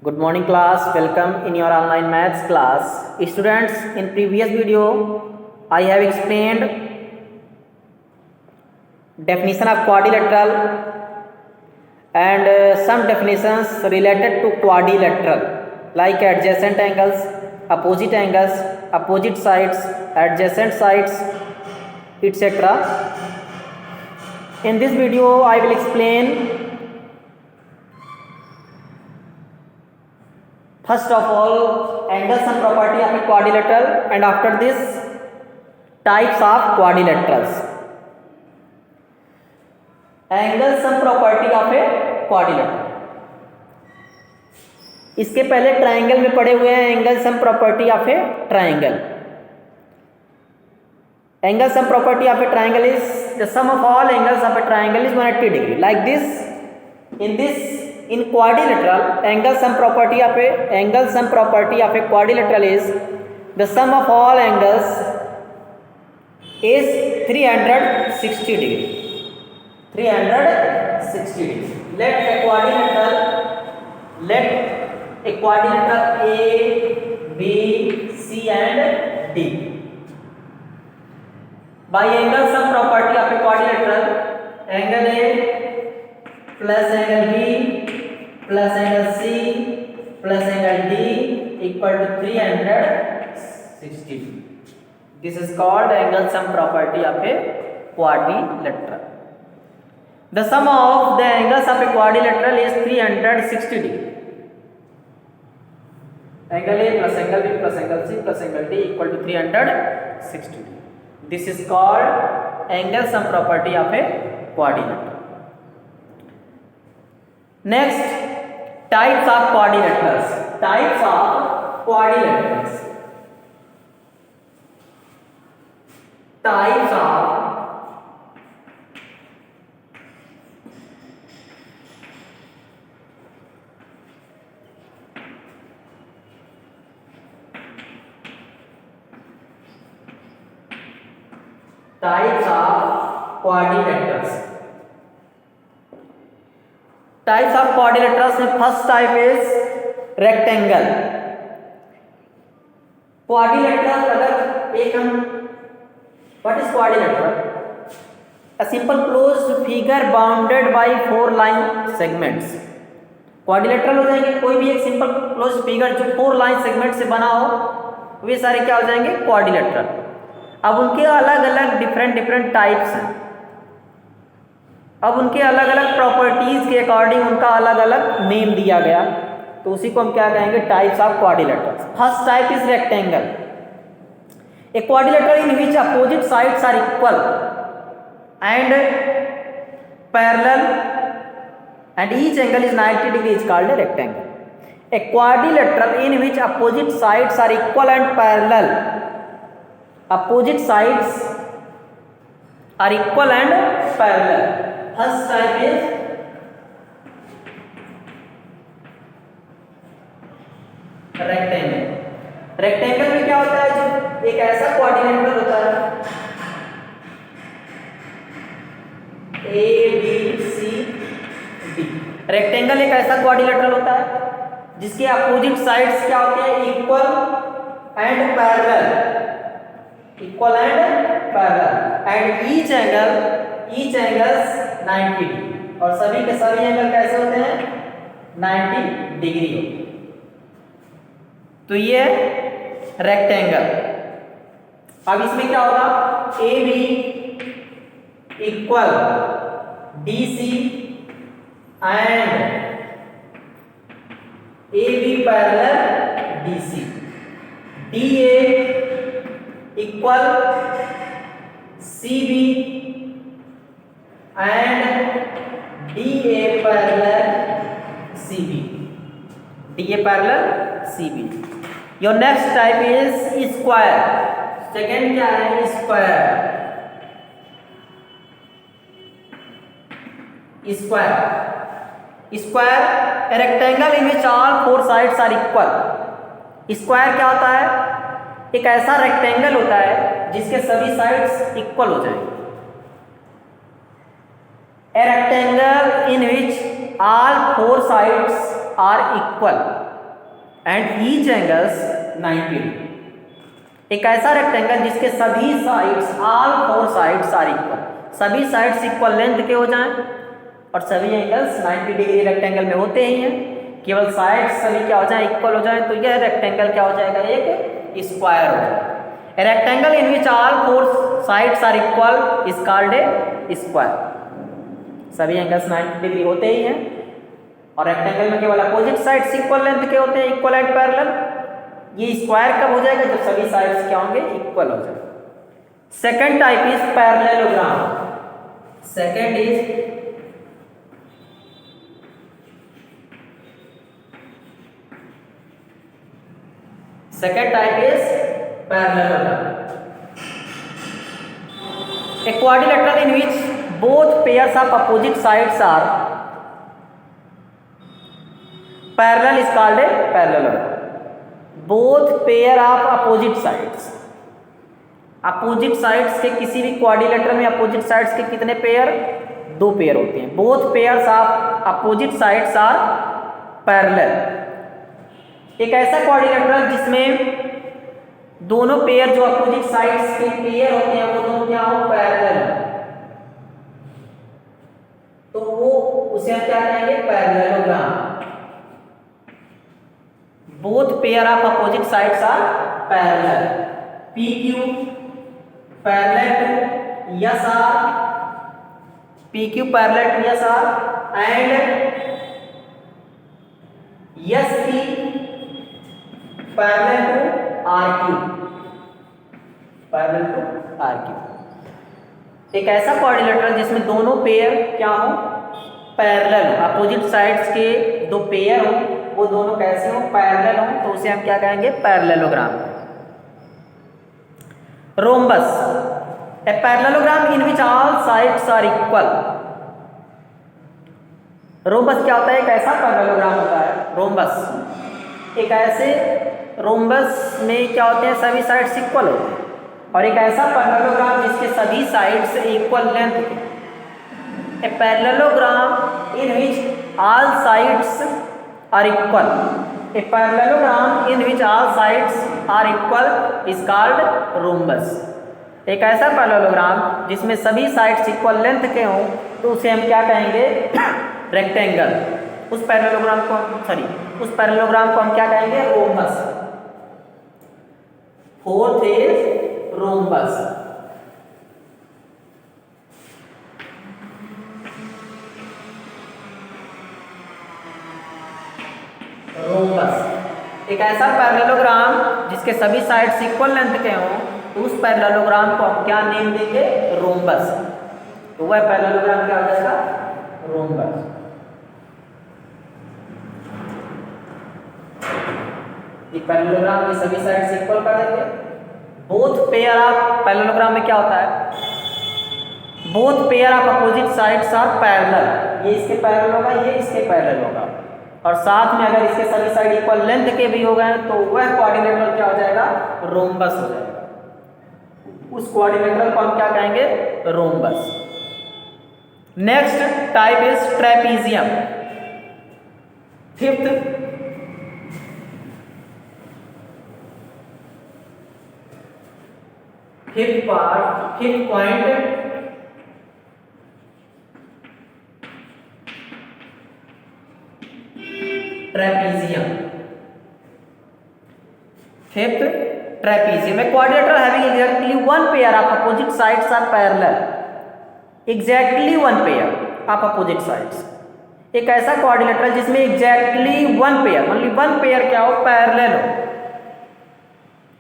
Good morning class, welcome in your online maths class. Students, in previous video I have explained definition of quadrilateral and some definitions related to quadrilateral like adjacent angles, opposite sides, adjacent sides, etc. In this video I will explain first of all angles and property of a quadrilateral, and after this types of quadrilaterals. Angles and property of a quadrilateral. इसके पहले triangle में पढ़े हुए हैं angles and property of A triangle. Angles and property of a triangle is the sum of all angles of a triangle is 180 degree. Like this, in quadrilateral, angles and property of a quadrilateral is the sum of all angles is 360 degree. 360 degree. Let a quadrilateral A, B, C and D. By angles and property of a quadrilateral, angle A plus angle B plus angle C plus angle D equal to 360 degree. This is called angles and property of a quadrilateral. The sum of the angles of a quadrilateral is 360 degree. Angle A plus angle B plus angle C plus angle D equal to 360 degree. This is called angles and property of a quadrilateral. Next, types of quadrilaterals. Types of quadrilaterals. Types of quadrilaterals. Types of quadrilaterals में first type is rectangle. Quadrilateral अगर एक हम what is quadrilateral? A simple closed figure bounded by 4 line segments. Quadrilateral हो जाएंगे कोई भी एक simple closed figure जो 4 लाइन सेगमेंट से बना हो, वे सारे क्या हो जाएंगे? क्वाड्रिलेटरल. अब उनके अलग अलग डिफरेंट टाइप्स हैं. अब उनके अलग अलग प्रॉपर्टीज के अकॉर्डिंग उनका अलग अलग नेम दिया गया, तो उसी को हम क्या कहेंगे? Types of quadrilaterals. First type is rectangle. A quadrilateral in which opposite sides are equal and parallel and each angle is 90 degree is called a rectangle. A quadrilateral in which opposite sides are equal and parallel. Opposite sides are equal and parallel. First type is rectangle. Rectangle में क्या होता है? जो एक ऐसा quadrilateral होता है A, B, C, D. Rectangle एक ऐसा क्वाड्रिलेटरल होता है जिसके अपोजिट साइड्स क्या होते हैं? Equal and parallel. Equal and parallel and each angles 90 degree. और सभी के सभी एंगल कैसे होते हैं? 90 डिग्री होते हैं. तो ये रेक्टेंगल. अब इसमें क्या होगा? A B equal D C and A B parallel D C. D A equal CB and DA parallel CB. DA parallel CB. Your next type is square. Second क्या है? Square. Square a rectangle in which all 4 sides are equal. Square क्या होता है? एक ऐसा rectangle होता है जिसके सभी साइड्स इक्वल हो जाएंगे. A rectangle in which all 4 sides are equal. And each angles 90 degree. एक ऐसा रेक्टेंगल जिसके सभी sides, all 4 sides are equal, सभी साइड्स इक्वल लेंथ के हो जाएं और सभी एंगल्स 90 डिग्री रेक्टेंगल में होते ही हैं, केवल साइड्स सभी क्या हो जाए, इक्वल हो जाए, तो यह रेक्टेंगल क्या हो जाएगा, एक स्क्वायर हो जाएगा। A rectangle in which all 4 sides are equal is called a square. सभी एंगल्स 90 डिग्री होते ही हैं और रेक्टेंगल में केवल अपोजिट साइड्स इक्वल लेंथ के होते हैं, इक्वल एंड पैरेलल। ये स्क्वायर कब हो जाएगा, जब सभी साइड्स क्या होंगे, इक्वल हो जाएगा। Second type is parallelogram. Second is second type is parallelogram. A quadrilateral in which both pairs of opposite sides are parallel is called a parallelogram. Both pair of opposite sides, opposite sides के किसी भी quadrilateral में opposite sides के कितने pair, 2 pair होते हैं। Both pairs of opposite sides are parallel. एक ऐसा क्वाड्रिलेटरल जिसमें दोनों पेयर जो अपोजिट साइड्स के पेयर होते हैं वो दोनों क्या हो, पैरेलल, तो वो उसे हम क्या कहेंगे, parallelogram. Both pair of opposite sides are parallel. PQ parallel to SR, PQ parallel to SR and SP parallel to RQ, parallel to RQ। एक ऐसा क्वाड्रिलेटरल जिसमें दोनों पेयर क्या हो, पैरेलल, अपोजिट साइड्स के 2 पेयर हो, वो दोनों कैसे हो, पैरेलल हो, तो उसे हम क्या कहेंगे, parallelogram. Rhombus, a parallelogram in which all sides are equal. Rhombus क्या होता है, एक ऐसा पैरेललोग्राम होता है रोम्बस। एक ऐसे रोम्बस में क्या होते हैं, सभी साइड्स इक्वल होते हैं, और एक ऐसा पैरेललोग्राम जिसके सभी साइड्स इक्वल लेंथ के। A parallelogram in which all sides are equal, a parallelogram in which all sides are equal is called rhombus. एक ऐसा पैरेललोग्राम जिसमें सभी साइड्स इक्वल लेंथ के हों तो उसे हम क्या कहेंगे, रेक्टेंगल। उस पैरेललोग्राम को हम क्या कहेंगे, rhombus. Fourth is rhombus. Rhombus एक ऐसा पैरेललोग्राम जिसके सभी साइड्स इक्वल लेंथ के हों तो उस पैरेललोग्राम को हम क्या नेम देंगे, रोम्बस। तो वह पैरेललोग्राम क्या हो जाएगा, रोम्बस। एक पैरेललोग्राम में सभी साइड्स इक्वल कर देंगे। बोथ पेयर ऑफ, पैरेललोग्राम में क्या होता है, both pair of opposite sides are parallel. ये इसके पैरेलल होगा, ये इसके पैरेलल होगा, और साथ में अगर इसके सभी साइड इक्वल लेंथ के भी हो गए तो वह क्वाड्रिलेटरल क्या हो जाएगा, रोम्बस हो जाएगा। उस क्वाड्रिलेटरल को हम क्या कहेंगे, rhombus. Next type is trapezium. Fifth fifth point trapezium. Fifth trapezium, a quadrilateral having exactly one pair of opposite sides are parallel, exactly one pair of opposite sides। एक ऐसा क्वाड्रिलेटरल जिसमें exactly one pair, only one pair क्या हो, parallel हो,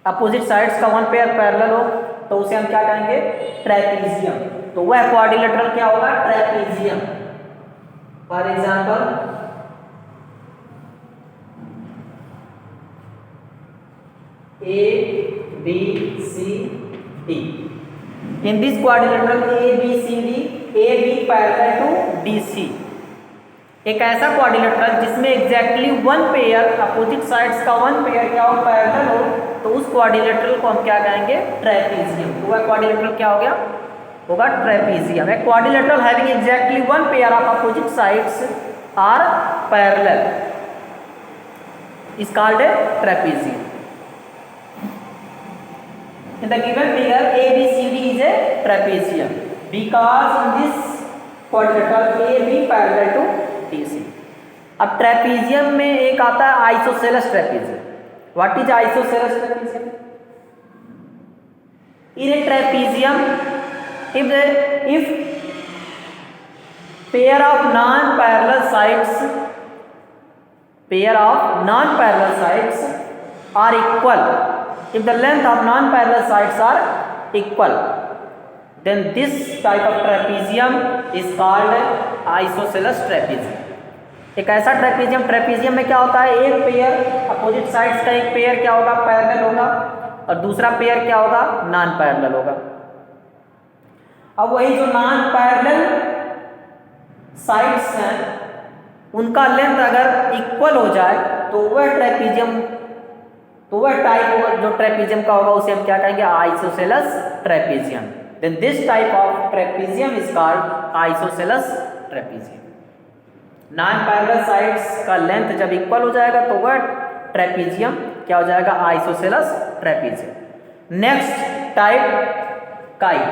opposite sides का one pair parallel हो, तो उसे हम क्या कहेंगे, ट्रेपीजियम। तो वह क्वाड्रिलेटरल क्या होगा, trapezium. For example A, B, C, D. In this quadrilateral A, B, C, D, AB parallel to DC। एक ऐसा क्वाड्रिलेटरल जिसमें exactly one pair, opposite sides का वन पेयर क्या हो, पैरेलल हो, तो उस क्वाड्रिलेटरल को हम क्या कहेंगे, ट्रेपीजियम। तो वह क्वाड्रिलेटरल क्या हो गया, होगा ट्रेपीजियम। एक quadrilateral having exactly one pair of opposite sides are parallel. is called a trapezium. In the given figure, ABCD is a trapezium because in this quadrilateral AB parallel to DC. अब trapezium में एक आता है isosceles trapezium. What is isosceles trapezium? In A trapezium if pair of non-parallel sides are equal, if the length of non-parallel sides are equal, then this type of trapezium is called isosceles trapezium. एक ऐसा trapezium में क्या होता है, एक pair opposite sides का एक pair क्या होगा, पैरेलल होगा, और दूसरा पेयर क्या होगा, नॉन पैरेलल होगा. अब वही जो नॉन पैरेलल साइड्स हैं उनका लेंथ अगर इक्वल हो जाए तो वह ट्रेपीजियम, तो वह टाइप जो ट्रेपीजियम का होगा उसे हम क्या कहेंगे, isosceles trapezium. Then this type of trapezium is called isosceles trapezium. Non parallel sides का लेंथ जब इक्वल हो जाएगा तो वह ट्रेपीजियम क्या हो जाएगा, isosceles trapezium. Next type kite.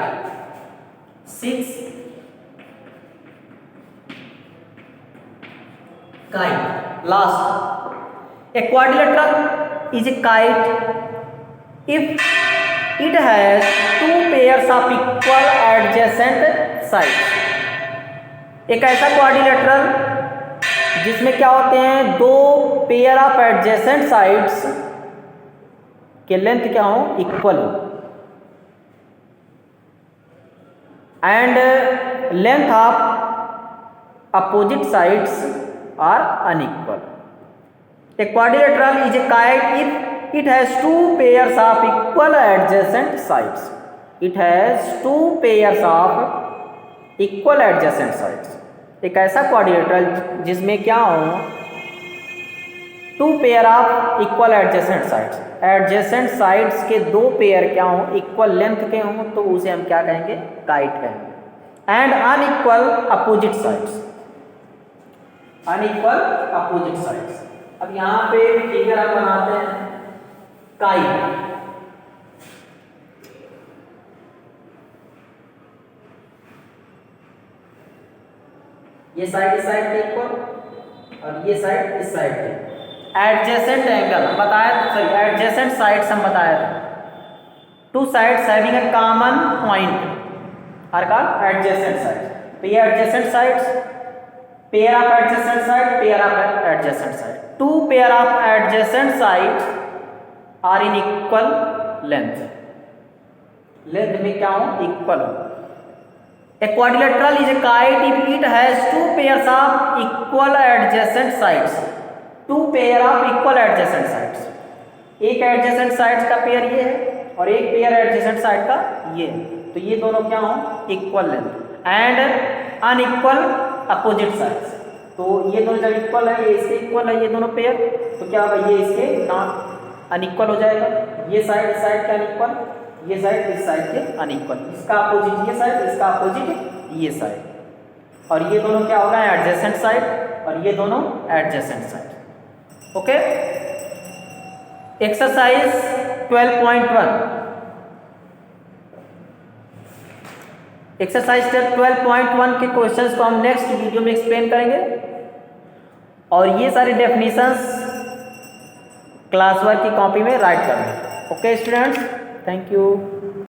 6 kite. Last, a quadrilateral is a kite if it has two pairs of equal adjacent sides. एक ऐसा क्वाड्रिलेटरल जिसमें क्या होते हैं, दो पेयर ऑफ एडजेसेंट साइड्स के लेंथ क्या हो, इक्वल हो, and length of opposite sides are unequal. A quadrilateral is a kite if it has two pairs of equal adjacent sides. It has two pairs of equal adjacent sides. एक ऐसा quadrilateral जिसमें क्या हो, two pair of equal adjacent sides, adjacent sides के दो pair क्या हो, equal length के हों, तो उसे हम क्या कहेंगे, काइट कहेंगे. And unequal opposite sides, unequal opposite sides. अब यहां पे फिगर हम बनाते हैं काइट. ये साइड इस साइड के इक्वल और ये साइड इस साइड के. एडजेसेंट एंगल हम बताया, सॉरी एडजेसेंट साइड्स हम बताया था. Two sides having a common point are called adjacent sides. तो ये adjacent sides, pair of adjacent side, pair of adjacent side. Two pair of adjacent sides are in equal length, length में क्या हो, equal हो. A quadrilateral is a kite if it has two pairs of equal adjacent sides. Two pair of equal adjacent sides. एक adjacent sides का pair ये है और एक पेयर adjacent side का ये है. तो ये दोनों क्या हो, equal length. And unequal opposite sides. तो ये दोनों जब इक्वल है, ये इसके इक्वल है, ये दोनों पेयर, तो क्या होगा, ये इसके नॉन अनइक्वल हो जाएगा. ये साइड इस साइड के अनइक्वल, ये साइड इस साइड के अनइक्वल. इसका अपोजिट ये साइड, इसका अपोजिट ये साइड, और ये दोनों क्या होगा, एडजेसेंट साइड, और ये दोनों adjacent side. Okay. Exercise 12.1. Exercise 12.1 के क्वेश्चंस को हम नेक्स्ट वीडियो में एक्सप्लेन करेंगे, और ये सारी डेफिनेशंस क्लास वर्क की कॉपी में राइट करेंगे. Okay students, thank you.